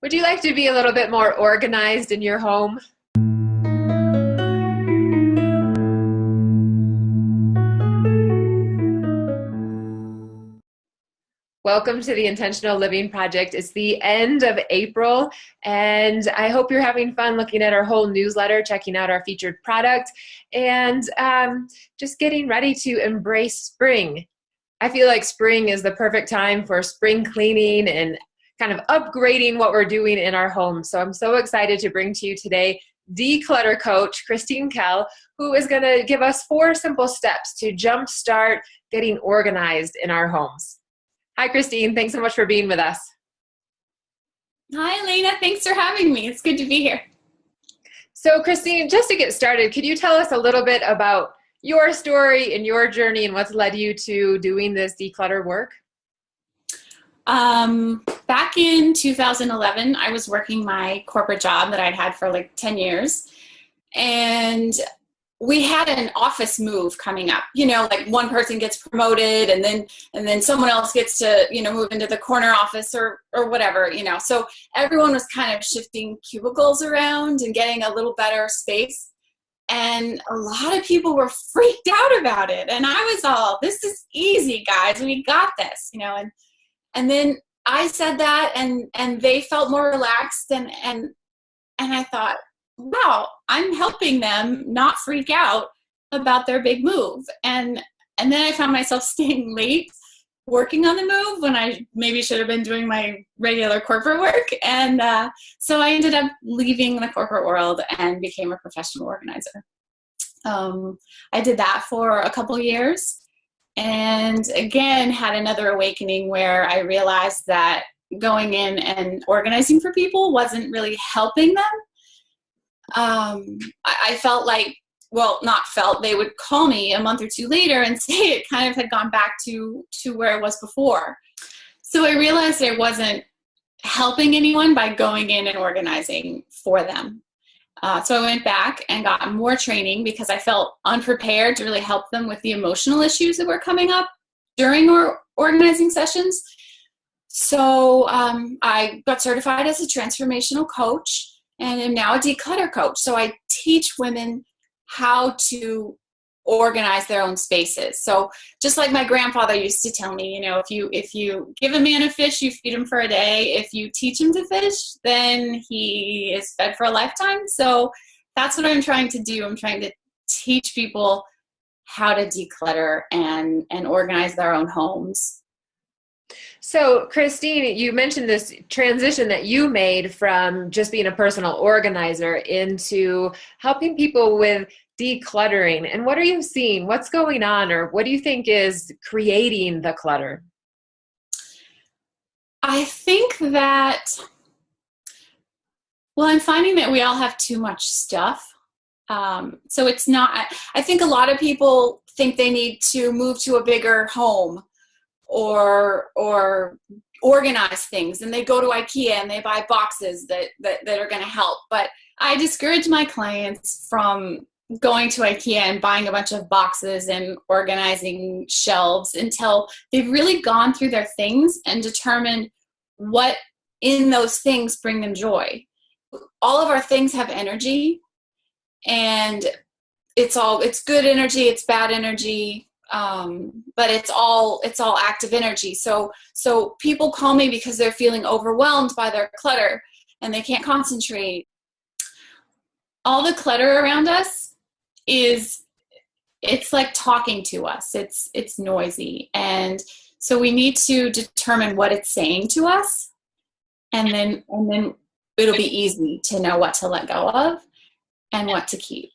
Would you like to be a little bit more organized in your home? Welcome to the Intentional Living Project. It's the end of April, and I hope you're having fun looking at our whole newsletter, checking out our featured product, and just getting ready to embrace spring. I feel like spring is the perfect time for spring cleaning and kind of upgrading what we're doing in our home. So I'm so excited to bring to you today De-Clutter Coach Christine Kell, who is going to give us 4 simple steps to jumpstart getting organized in our homes. Hi, Christine. Thanks so much for being with us. Hi, Elena. Thanks for having me. It's good to be here. So, Christine, just to get started, could you tell us a little bit about your story and your journey and what's led you to doing this declutter work? Back in 2011, I was working my corporate job that I'd had for like 10 years. And we had an office move coming up, like one person gets promoted and then someone else gets to, move into the corner office or whatever, so everyone was kind of shifting cubicles around and getting a little better space. And a lot of people were freaked out about it. And I was all, this is easy, guys. We got this, and then I said that and they felt more relaxed and I thought, wow, I'm helping them not freak out about their big move. And then I found myself staying late working on the move when I maybe should have been doing my regular corporate work. And so I ended up leaving the corporate world and became a professional organizer. I did that for a couple years and again had another awakening where I realized that going in and organizing for people wasn't really helping them. I felt like, they would call me a month or two later and say it kind of had gone back to where it was before. So I realized I wasn't helping anyone by going in and organizing for them. So I went back and got more training because I felt unprepared to really help them with the emotional issues that were coming up during our organizing sessions. So I got certified as a transformational coach and am now a declutter coach. So I teach women how to organize their own spaces. So just like my grandfather used to tell me, if you give a man a fish, you feed him for a day. If you teach him to fish, then he is fed for a lifetime. So that's what I'm trying to do. I'm trying to teach people how to declutter and organize their own homes. So, Christine, you mentioned this transition that you made from just being a personal organizer into helping people with decluttering. And what are you seeing? What's going on? Or what do you think is creating the clutter? I think that, I'm finding that we all have too much stuff. So it's not, I think a lot of people think they need to move to a bigger home or organize things, and they go to IKEA and they buy boxes that are going to help. But I discourage my clients from going to IKEA and buying a bunch of boxes and organizing shelves until they've really gone through their things and determined what in those things bring them joy. All of our things have energy, and it's good energy, it's bad energy. But it's all active energy. So people call me because they're feeling overwhelmed by their clutter and they can't concentrate. All the clutter around us it's like talking to us. It's noisy. And so we need to determine what it's saying to us. And then it'll be easy to know what to let go of and what to keep.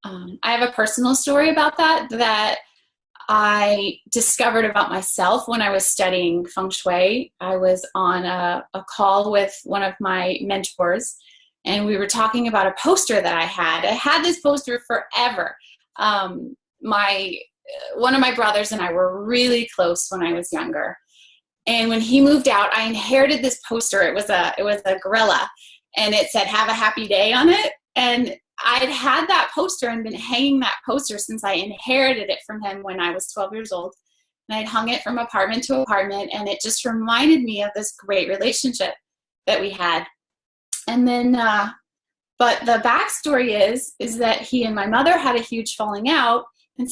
I have a personal story about that I discovered about myself when I was studying feng shui. I was on a call with one of my mentors, and we were talking about a poster that I had. I had this poster forever. One of my brothers and I were really close when I was younger. And when he moved out, I inherited this poster. It was a gorilla, and it said, "Have a happy day" on it. And I'd had that poster and been hanging that poster since I inherited it from him when I was 12 years old. And I'd hung it from apartment to apartment, and it just reminded me of this great relationship. that we had. And then, but the backstory is that he and my mother had a huge falling out and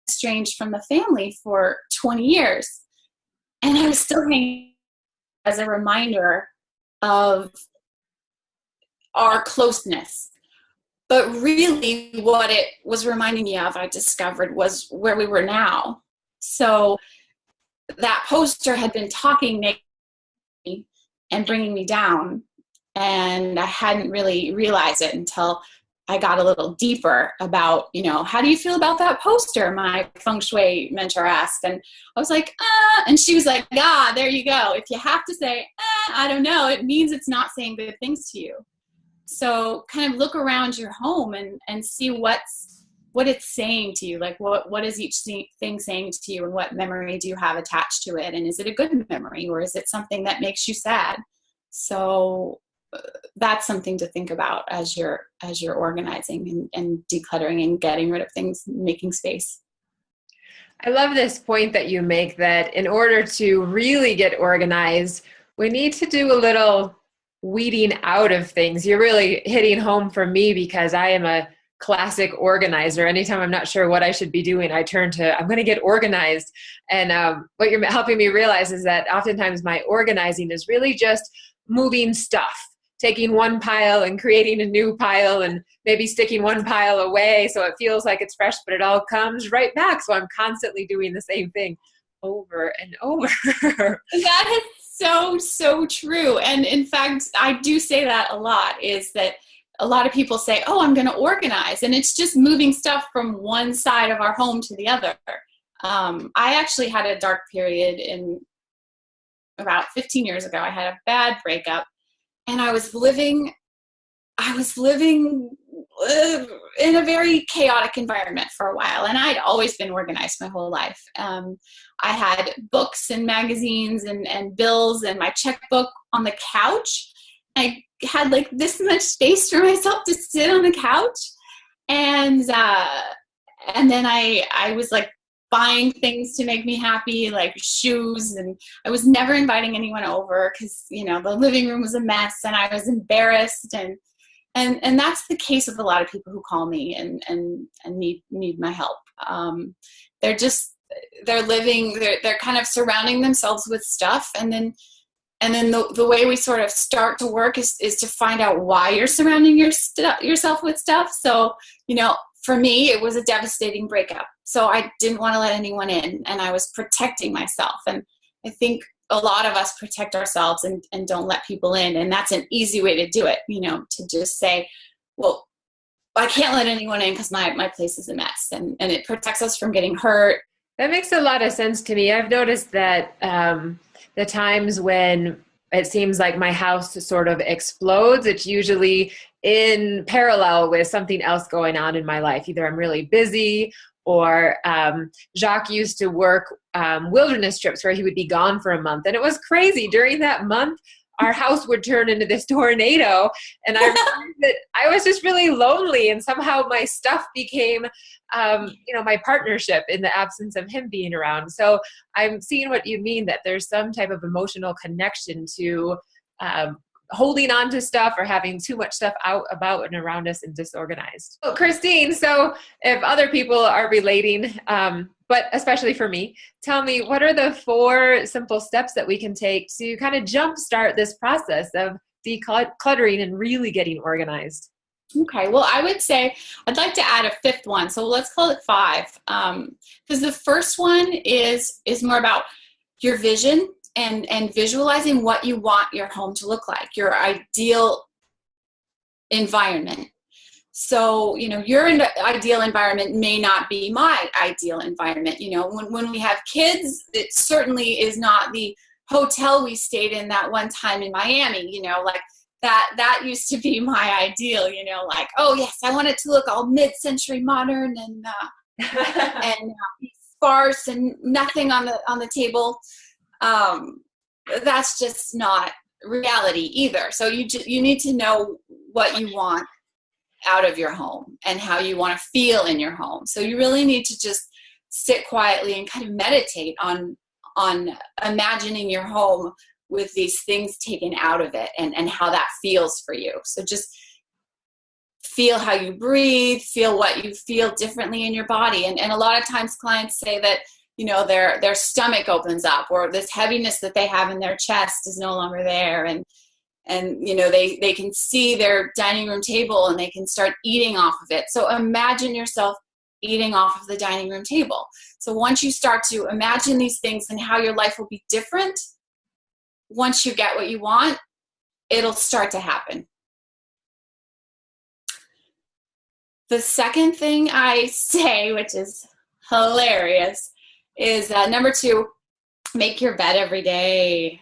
estranged from the family for 20 years. And I was still hanging as a reminder of our closeness. But really what it was reminding me of, I discovered, was where we were now. So that poster had been talking negatively and bringing me down. And I hadn't really realized it until I got a little deeper about, how do you feel about that poster? My feng shui mentor asked. And I was like, and she was like, there you go. If you have to say, I don't know, it means it's not saying good things to you. So kind of look around your home and see what it's saying to you. Like what is each thing saying to you, and what memory do you have attached to it? And is it a good memory, or is it something that makes you sad? So that's something to think about as you're organizing and decluttering and getting rid of things, making space. I love this point that you make, that in order to really get organized, we need to do a little weeding out of things. You're really hitting home for me, because I am a classic organizer. Anytime I'm not sure what I should be doing, I turn to, I'm going to get organized. And what you're helping me realize is that oftentimes my organizing is really just moving stuff, taking one pile and creating a new pile, and maybe sticking one pile away so it feels like it's fresh, but it all comes right back. So I'm constantly doing the same thing over and over. That is so true. And in fact, I do say that a lot, is that a lot of people say, oh, I'm going to organize. And it's just moving stuff from one side of our home to the other. I actually had a dark period in about 15 years ago. I had a bad breakup, and I was living in a very chaotic environment for a while. And I'd always been organized my whole life. I had books and magazines and bills and my checkbook on the couch. I had like this much space for myself to sit on the couch. And then I was like buying things to make me happy, like shoes, and I was never inviting anyone over because, the living room was a mess and I was embarrassed. And that's the case with a lot of people who call me and need my help. They're kind of surrounding themselves with stuff. And then the way we sort of start to work is to find out why you're surrounding yourself with stuff. So, for me, it was a devastating breakup. So I didn't want to let anyone in, and I was protecting myself. And I think a lot of us protect ourselves and don't let people in. And that's an easy way to do it, to just say, well, I can't let anyone in because my place is a mess. And it protects us from getting hurt. That makes a lot of sense to me. I've noticed that the times when it seems like my house sort of explodes, it's usually in parallel with something else going on in my life. Either I'm really busy, or Jacques used to work wilderness trips where he would be gone for a month. And it was crazy. During that month, our house would turn into this tornado. And I remember that I was just really lonely, and somehow my stuff became, my partnership in the absence of him being around. So I'm seeing what you mean, that there's some type of emotional connection to holding on to stuff or having too much stuff out about and around us and disorganized. So, Christine, so if other people are relating, but especially for me, tell me, what are the 4 simple steps that we can take to kind of jumpstart this process of decluttering and really getting organized? Okay, well, I would say I'd like to add a 5th one. So let's call it 5. Because the first one is more about your vision and visualizing what you want your home to look like, your ideal environment. So, your ideal environment may not be my ideal environment. When we have kids, it certainly is not the hotel we stayed in that one time in Miami, like that used to be my ideal, like, oh yes, I want it to look all mid-century modern and sparse and nothing on the table. That's just not reality either. So you need to know what you want out of your home and how you want to feel in your home. So you really need to just sit quietly and kind of meditate on imagining your home with these things taken out of it, and how that feels for you. So just feel how you breathe, feel what you feel differently in your body. And a lot of times clients say that, you know, their stomach opens up, or this heaviness that they have in their chest is no longer there. And you know, they can see their dining room table and they can start eating off of it. So imagine yourself eating off of the dining room table. So once you start to imagine these things and how your life will be different, once you get what you want, it'll start to happen. The second thing I say, which is hilarious, is number 2, make your bed every day.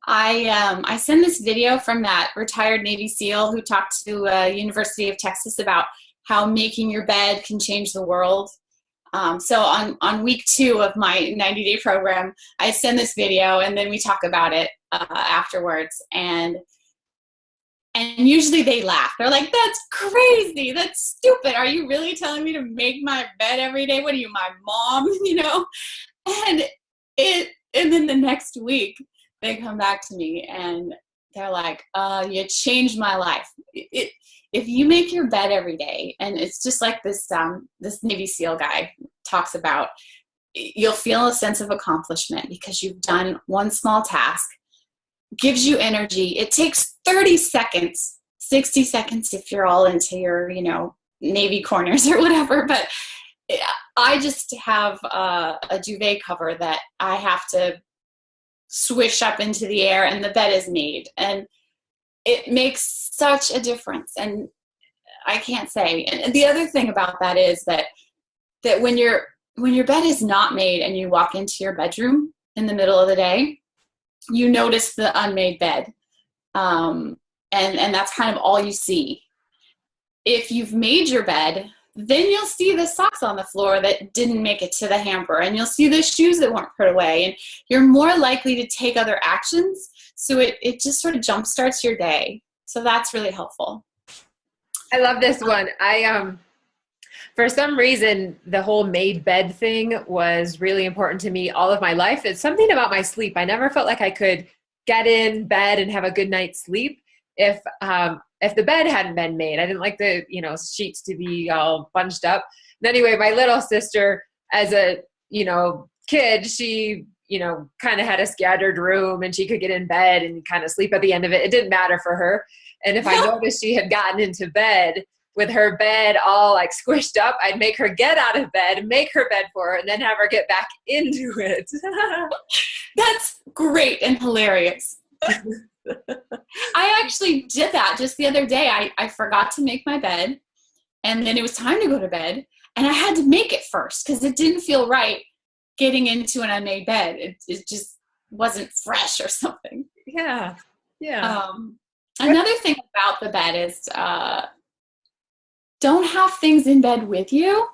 I send this video from that retired Navy SEAL who talked to University of Texas about how making your bed can change the world. So on week 2 of my 90-day program, I send this video and then we talk about it afterwards. And usually they laugh. They're like, "That's crazy. That's stupid. Are you really telling me to make my bed every day? What are you, my mom?" You know? And then the next week they come back to me and they're like, "You changed my life." If you make your bed every day, and it's just like this Navy SEAL guy talks about, you'll feel a sense of accomplishment because you've done one small task. Gives you energy. It takes 30 seconds, 60 seconds if you're all into your, you know, Navy corners or whatever. But I just have a duvet cover that I have to swish up into the air and the bed is made. And it makes such a difference. And I can't say. And the other thing about that is that when your bed is not made and you walk into your bedroom in the middle of the day, you notice the unmade bed. And that's kind of all you see. If you've made your bed, then you'll see the socks on the floor that didn't make it to the hamper, and you'll see the shoes that weren't put away, and you're more likely to take other actions. So it just sort of jumpstarts your day. So that's really helpful. I love this one. For some reason, the whole made bed thing was really important to me all of my life. It's something about my sleep. I never felt like I could get in bed and have a good night's sleep if the bed hadn't been made. I didn't like the, you know, sheets to be all bunched up. And anyway, my little sister, as a, you know, kid, she, you know, kind of had a scattered room and she could get in bed and kind of sleep at the end of it. It didn't matter for her. And if I noticed she had gotten into bed with her bed all like squished up, I'd make her get out of bed, make her bed for her, and then have her get back into it. That's great and hilarious. I actually did that just the other day. I forgot to make my bed, and then it was time to go to bed, and I had to make it first because it didn't feel right getting into an unmade bed. It just wasn't fresh or something. Yeah. Another thing about the bed is don't have things in bed with you.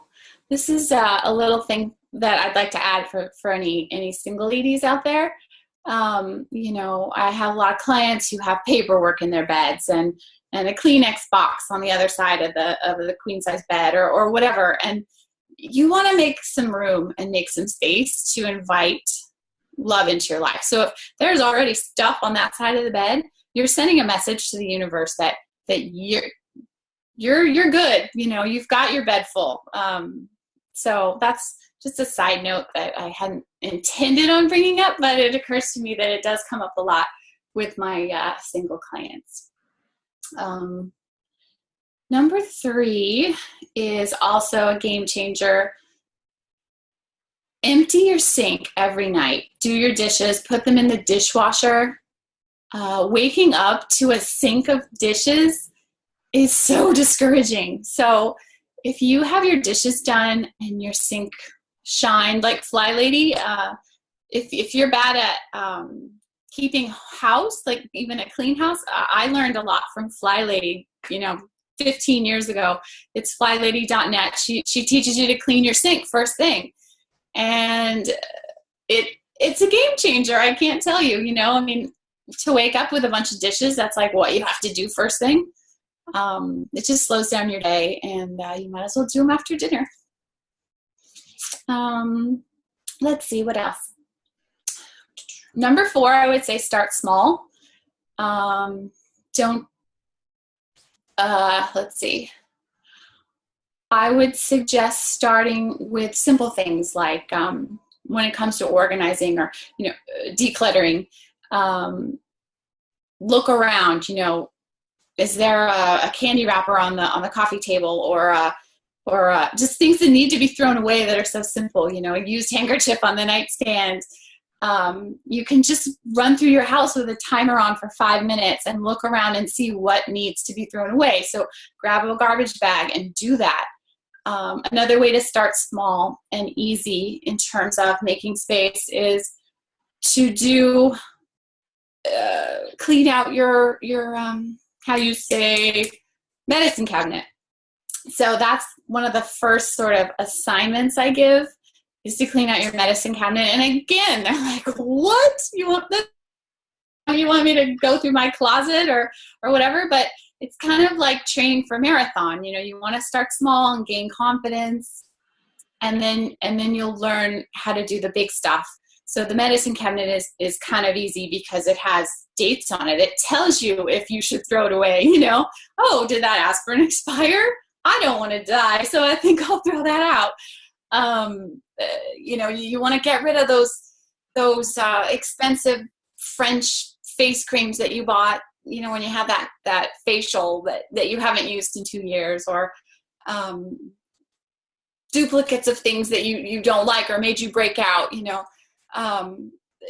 This is a little thing that I'd like to add for any single ladies out there. You know, I have a lot of clients who have paperwork in their beds and a Kleenex box on the other side of the queen size bed or whatever. And you want to make some room and make some space to invite love into your life. So if there's already stuff on that side of the bed, you're sending a message to the universe that you're good. You know, you've got your bed full. So that's just a side note that I hadn't intended on bringing up, but it occurs to me that it does come up a lot with my single clients. Number 3 is also a game changer. Empty your sink every night. Do your dishes, put them in the dishwasher. Waking up to a sink of dishes is so discouraging. So if you have your dishes done and your sink shined like Fly Lady, if you're bad at keeping house, like even a clean house, I learned a lot from Fly Lady, 15 years ago. It's flylady.net. She teaches you to clean your sink first thing. And it's a game changer. I can't tell you, to wake up with a bunch of dishes, that's like what you have to do first thing. It just slows down your day, and you might as well do them after dinner. Let's see, what else? Number 4, I would say start small. Don't, let's see. I would suggest starting with simple things like when it comes to organizing or, decluttering, look around, is there a candy wrapper on the coffee table or just things that need to be thrown away that are so simple, a used handkerchief on the nightstand. You can just run through your house with a timer on for 5 minutes and look around and see what needs to be thrown away. So grab a garbage bag and do that. Another way to start small and easy in terms of making space is to do clean out your how you say medicine cabinet. So that's one of the first sort of assignments I give, is to clean out your medicine cabinet. And again, they're like, what? You want me to go through my closet or whatever? But it's kind of like training for marathon. You want to start small and gain confidence, and then you'll learn how to do the big stuff. So the medicine cabinet is kind of easy because it has dates on it. It tells you if you should throw it away. Oh, did that aspirin expire? I don't want to die, so I think I'll throw that out. You want to get rid of those expensive French face creams that you bought, when you have that facial that you haven't used in 2 years, or duplicates of things that you don't like or made you break out,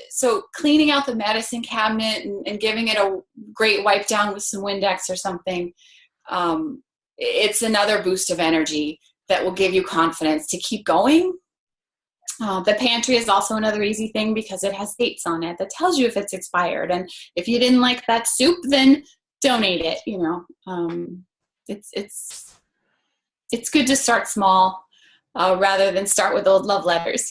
So cleaning out the medicine cabinet and giving it a great wipe down with some Windex or something, it's another boost of energy that will give you confidence to keep going. The pantry is also another easy thing because it has dates on it that tells you if it's expired. And if you didn't like that soup, then donate it. It's good to start small rather than start with old love letters.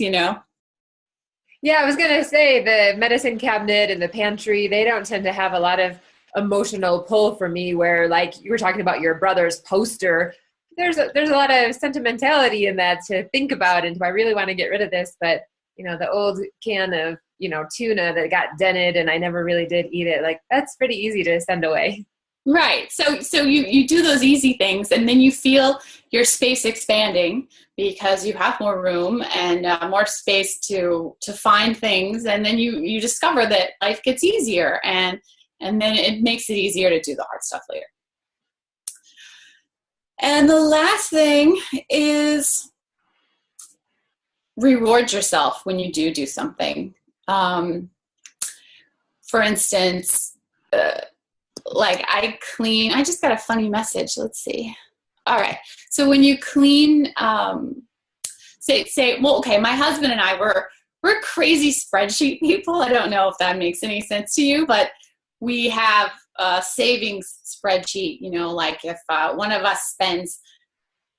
Yeah, I was going to say the medicine cabinet and the pantry, they don't tend to have a lot of emotional pull for me, where like you were talking about your brother's poster. There's a lot of sentimentality in that to think about, and do I really want to get rid of this? But the old can of tuna that got dented and I never really did eat it, like that's pretty easy to send away. Right. So you do those easy things, and then you feel your space expanding because you have more room and more space to find things, and then you discover that life gets easier, and then it makes it easier to do the hard stuff later. And the last thing is reward yourself when you do something. For instance, like I just got a funny message. Let's see. All right. So when you clean, my husband and I we're crazy spreadsheet people. I don't know if that makes any sense to you, but we have a savings spreadsheet, like if one of us spends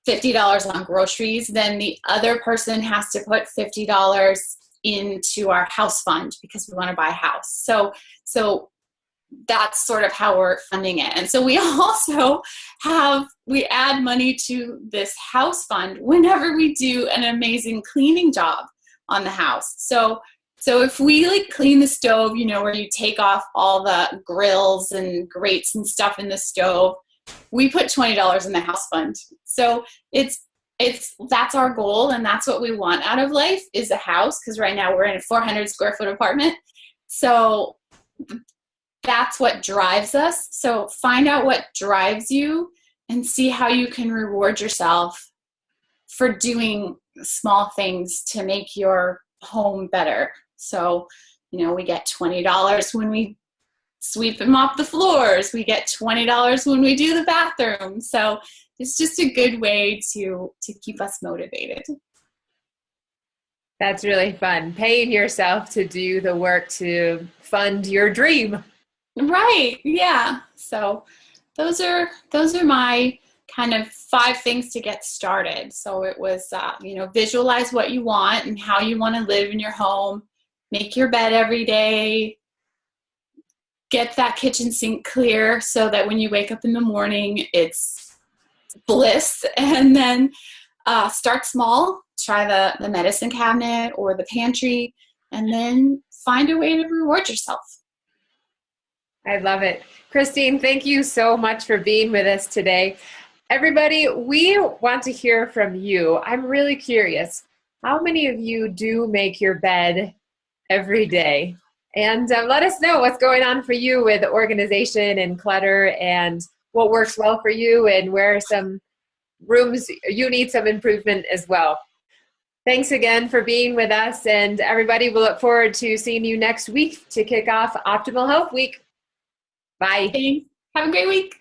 $50 on groceries, then the other person has to put $50 into our house fund because we want to buy a house. So that's sort of how we're funding it. And so we also we add money to this house fund whenever we do an amazing cleaning job on the house. So if we like clean the stove, where you take off all the grills and grates and stuff in the stove, we put $20 in the house fund. So that's our goal, and that's what we want out of life is a house, because right now we're in a 400 square foot apartment. So that's what drives us. So find out what drives you and see how you can reward yourself for doing small things to make your home better. So, we get $20 when we sweep and mop the floors. We get $20 when we do the bathroom. So it's just a good way to keep us motivated. That's really fun. Paying yourself to do the work to fund your dream. Right. Yeah. So those are my kind of 5 things to get started. So it was, visualize what you want and how you want to live in your home. Make your bed every day. Get that kitchen sink clear so that when you wake up in the morning, it's bliss. And then start small. Try the medicine cabinet or the pantry. and then find a way to reward yourself. I love it. Christine, thank you so much for being with us today. Everybody, we want to hear from you. I'm really curious. How many of you do make your bed every day? And let us know what's going on for you with organization and clutter, and what works well for you, and where are some rooms you need some improvement as well. Thanks again for being with us, and everybody, we'll look forward to seeing you next week to kick off Optimal Health Week. Bye. Thanks. Have a great week.